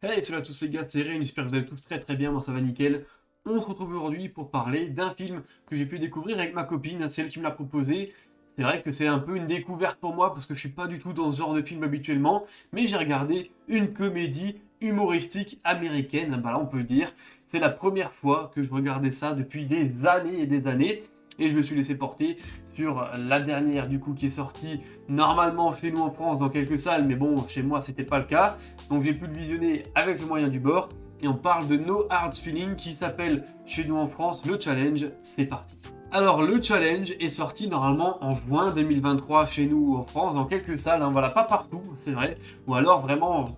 Hey, salut à tous les gars, c'est Ren, j'espère que vous allez tous très bien, moi ça va nickel. On se retrouve aujourd'hui pour parler d'un film que j'ai pu découvrir avec ma copine, c'est elle qui me l'a proposé. C'est vrai que c'est un peu une découverte pour moi parce que je suis pas du tout dans ce genre de film habituellement, mais j'ai regardé une comédie humoristique américaine, bah là on peut le dire. C'est la première fois que je regardais ça depuis des années et des années, et je me suis laissé porter sur la dernière du coup qui est sortie normalement chez nous en France dans quelques salles, mais bon, chez moi c'était pas le cas. Donc j'ai pu le visionner avec le moyen du bord. Et on parle de No Hard Feeling qui s'appelle chez nous en France le Challenge. C'est parti. Alors le Challenge est sorti normalement en juin 2023 chez nous en France dans quelques salles. Hein, voilà, pas partout, c'est vrai. Ou alors vraiment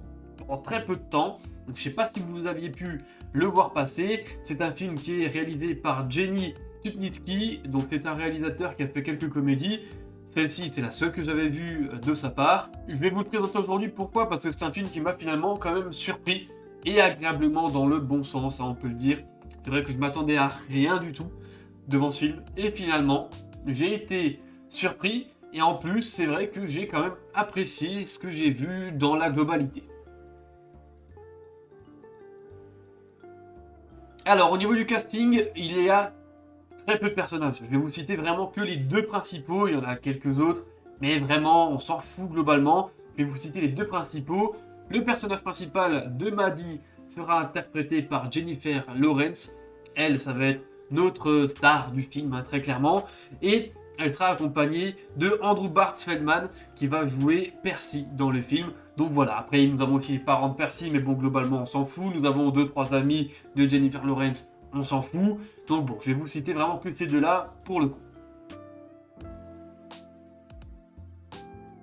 en très peu de temps. Donc je sais pas si vous aviez pu le voir passer. C'est un film qui est réalisé par Jenny Tutnitsky. Donc c'est un réalisateur qui a fait quelques comédies. Celle-ci, c'est la seule que j'avais vue de sa part. Je vais vous le présenter aujourd'hui, pourquoi? Parce que c'est un film qui m'a finalement quand même surpris et agréablement dans le bon sens, hein, on peut le dire. C'est vrai que je m'attendais à rien du tout devant ce film et finalement, j'ai été surpris et en plus, c'est vrai que j'ai quand même apprécié ce que j'ai vu dans la globalité. Alors, au niveau du casting, il y a très peu de personnages. Je vais vous citer vraiment que les deux principaux, il y en a quelques autres, mais vraiment, on s'en fout globalement. Je vais vous citer les deux principaux. Le personnage principal de Maddie sera interprété par Jennifer Lawrence. Elle, ça va être notre star du film, hein, très clairement. Et elle sera accompagnée de Andrew Barth Feldman, qui va jouer Percy dans le film. Donc voilà, après nous avons aussi les parents de Percy, mais bon, globalement, on s'en fout. Nous avons deux, trois amis de Jennifer Lawrence, on s'en fout. Donc bon, je vais vous citer vraiment que ces deux-là pour le coup.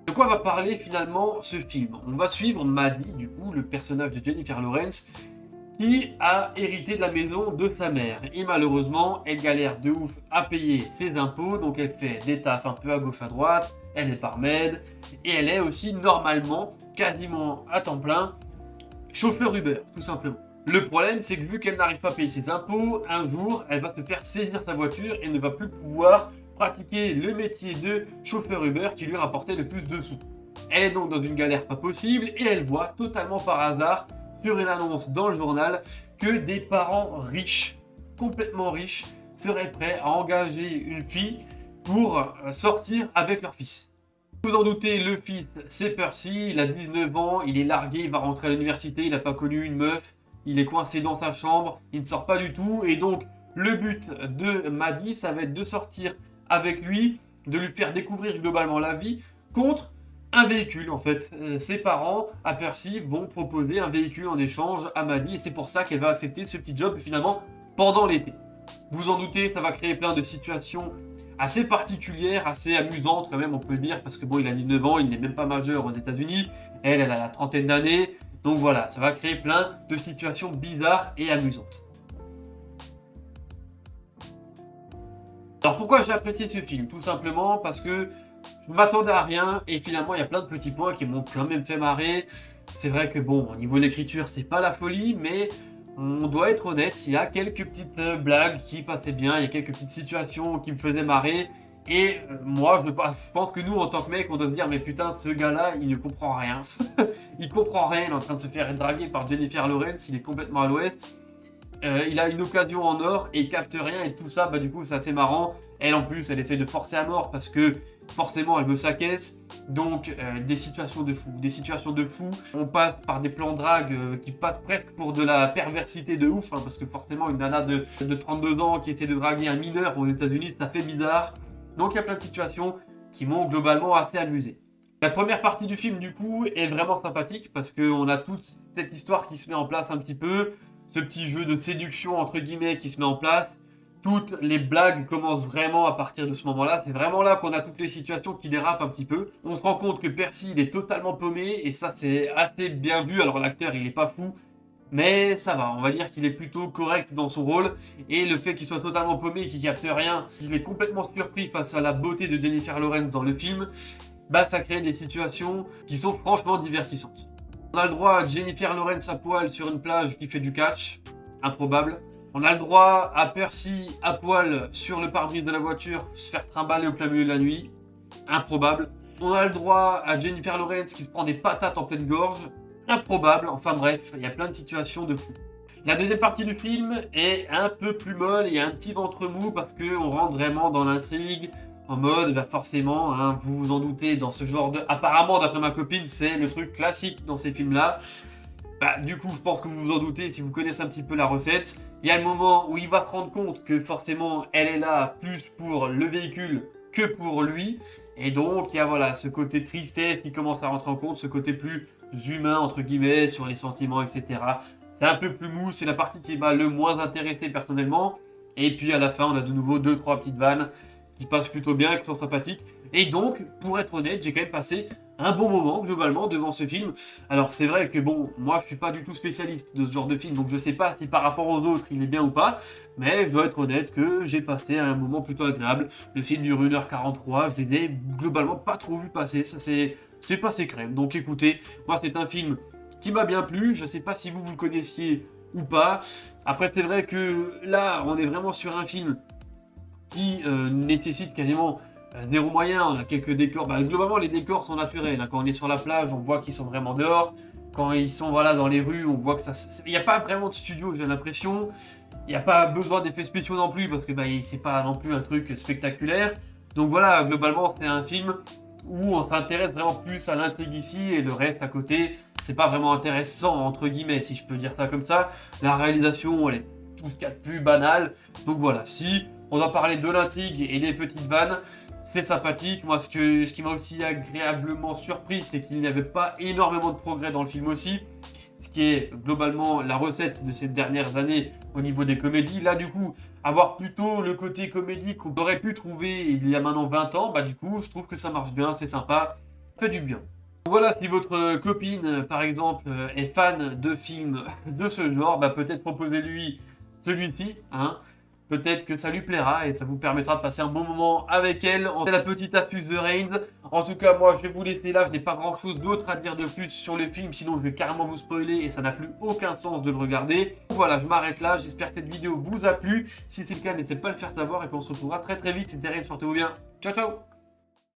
De quoi va parler finalement ce film? On va suivre Maddie, du coup, le personnage de Jennifer Lawrence, qui a hérité de la maison de sa mère. Et malheureusement, elle galère de ouf à payer ses impôts, donc elle fait des tafs un peu à gauche à droite, elle est barmaid, et elle est aussi normalement, quasiment à temps plein, chauffeur Uber, tout simplement. Le problème, c'est que vu qu'elle n'arrive pas à payer ses impôts, un jour, elle va se faire saisir sa voiture et ne va plus pouvoir pratiquer le métier de chauffeur Uber qui lui rapportait le plus de sous. Elle est donc dans une galère pas possible et elle voit totalement par hasard sur une annonce dans le journal que des parents riches, complètement riches, seraient prêts à engager une fille pour sortir avec leur fils. Vous en doutez, le fils, c'est Percy, il a 19 ans, il est largué, il va rentrer à l'université, il n'a pas connu une meuf, il est coincé dans sa chambre, il ne sort pas du tout, et donc le but de Maddie, ça va être de sortir avec lui, de lui faire découvrir globalement la vie, contre un véhicule en fait. Ses parents, à Percy, vont proposer un véhicule en échange à Maddie, et c'est pour ça qu'elle va accepter ce petit job finalement pendant l'été. Vous en doutez, ça va créer plein de situations assez particulière, assez amusante quand même, on peut le dire, parce que bon, il a 19 ans, il n'est même pas majeur aux États-Unis, elle a la trentaine d'années, donc voilà, ça va créer plein de situations bizarres et amusantes. Alors pourquoi j'ai apprécié ce film? Tout simplement parce que je m'attendais à rien et finalement il y a plein de petits points qui m'ont quand même fait marrer. C'est vrai que bon, au niveau de l'écriture, c'est pas la folie, mais on doit être honnête, il y a quelques petites blagues qui passaient bien, il y a quelques petites situations qui me faisaient marrer. Et moi, je pense que nous, en tant que mec, on doit se dire, mais putain, ce gars-là, il ne comprend rien. Il comprend rien, il est en train de se faire draguer par Jennifer Lawrence, il est complètement à l'ouest. Il a une occasion en or et il capte rien et tout ça, bah du coup c'est assez marrant. Elle en plus, elle essaie de forcer à mort parce que forcément elle veut sa caisse. Donc des situations de fou, des situations de fou. On passe par des plans drague qui passent presque pour de la perversité de ouf, hein, parce que forcément une nana de 32 ans qui essaie de draguer un mineur aux États-Unis, ça fait bizarre. Donc il y a plein de situations qui m'ont globalement assez amusé. La première partie du film, du coup, est vraiment sympathique parce qu'on a toute cette histoire qui se met en place un petit peu, ce petit jeu de séduction, entre guillemets, qui se met en place. Toutes les blagues commencent vraiment à partir de ce moment-là. C'est vraiment là qu'on a toutes les situations qui dérapent un petit peu. On se rend compte que Percy, il est totalement paumé et ça, c'est assez bien vu. Alors, l'acteur, il est pas fou, mais ça va, on va dire qu'il est plutôt correct dans son rôle. Et le fait qu'il soit totalement paumé et qu'il capte rien, qu'il est complètement surpris face à la beauté de Jennifer Lawrence dans le film, bah ça crée des situations qui sont franchement divertissantes. On a le droit à Jennifer Lawrence à poil sur une plage qui fait du catch, improbable. On a le droit à Percy à poil sur le pare-brise de la voiture, se faire trimballer au plein milieu de la nuit, improbable. On a le droit à Jennifer Lawrence qui se prend des patates en pleine gorge, improbable. Enfin bref, il y a plein de situations de fou. La deuxième partie du film est un peu plus molle, il y a un petit ventre mou parce qu'on rentre vraiment dans l'intrigue, en mode, bah forcément, hein, vous vous en doutez, dans ce genre de... Apparemment, d'après ma copine, c'est le truc classique dans ces films-là. Bah, du coup, je pense que vous vous en doutez si vous connaissez un petit peu la recette. Il y a le moment où il va se rendre compte que forcément, elle est là plus pour le véhicule que pour lui. Et donc, il y a voilà, ce côté tristesse qui commence à rentrer en compte, ce côté plus humain, entre guillemets, sur les sentiments, etc. C'est un peu plus mou, c'est la partie qui m'a le moins intéressé personnellement. Et puis à la fin, on a de nouveau 2-3 petites vannes qui passent plutôt bien, qui sont sympathiques. Et donc, pour être honnête, j'ai quand même passé un bon moment globalement devant ce film. Alors c'est vrai que bon, moi je suis pas du tout spécialiste de ce genre de film, donc je sais pas si par rapport aux autres il est bien ou pas, mais je dois être honnête que j'ai passé un moment plutôt agréable. Le film dure 1h43, je les ai globalement pas trop vu passer, ça c'est passé crème. Donc écoutez, moi c'est un film qui m'a bien plu, je sais pas si vous le connaissiez ou pas. Après c'est vrai que là on est vraiment sur un film qui nécessite quasiment zéro moyen. On a quelques décors. Bah, globalement, les décors sont naturels, hein. Quand on est sur la plage, on voit qu'ils sont vraiment dehors. Quand ils sont voilà, dans les rues, on voit que ça. Il n'y a pas vraiment de studio, j'ai l'impression. Il n'y a pas besoin d'effets spéciaux non plus, parce que bah, c'est pas non plus un truc spectaculaire. Donc voilà, globalement, c'est un film où on s'intéresse vraiment plus à l'intrigue ici et le reste à côté, c'est pas vraiment intéressant, entre guillemets, si je peux dire ça comme ça. La réalisation, elle est tout ce qu'il y a de plus banal. Donc voilà, si on doit parler de l'intrigue et des petites vannes, c'est sympathique. Moi, ce qui m'a aussi agréablement surpris, c'est qu'il n'y avait pas énormément de progrès dans le film aussi. Ce qui est globalement la recette de ces dernières années au niveau des comédies. Là, du coup, avoir plutôt le côté comédie qu'on aurait pu trouver il y a maintenant 20 ans, bah du coup, je trouve que ça marche bien, c'est sympa, ça fait du bien. Voilà, si votre copine, par exemple, est fan de films de ce genre, bah peut-être proposez-lui celui-ci, hein. Peut-être que ça lui plaira et ça vous permettra de passer un bon moment avec elle. C'est la petite astuce de Reigns. En tout cas, moi, je vais vous laisser là. Je n'ai pas grand-chose d'autre à dire de plus sur le film. Sinon, je vais carrément vous spoiler et ça n'a plus aucun sens de le regarder. Voilà, je m'arrête là. J'espère que cette vidéo vous a plu. Si c'est le cas, n'hésitez pas à le faire savoir. Et puis on se retrouvera très très vite. C'était Reigns, portez-vous bien. Ciao, ciao!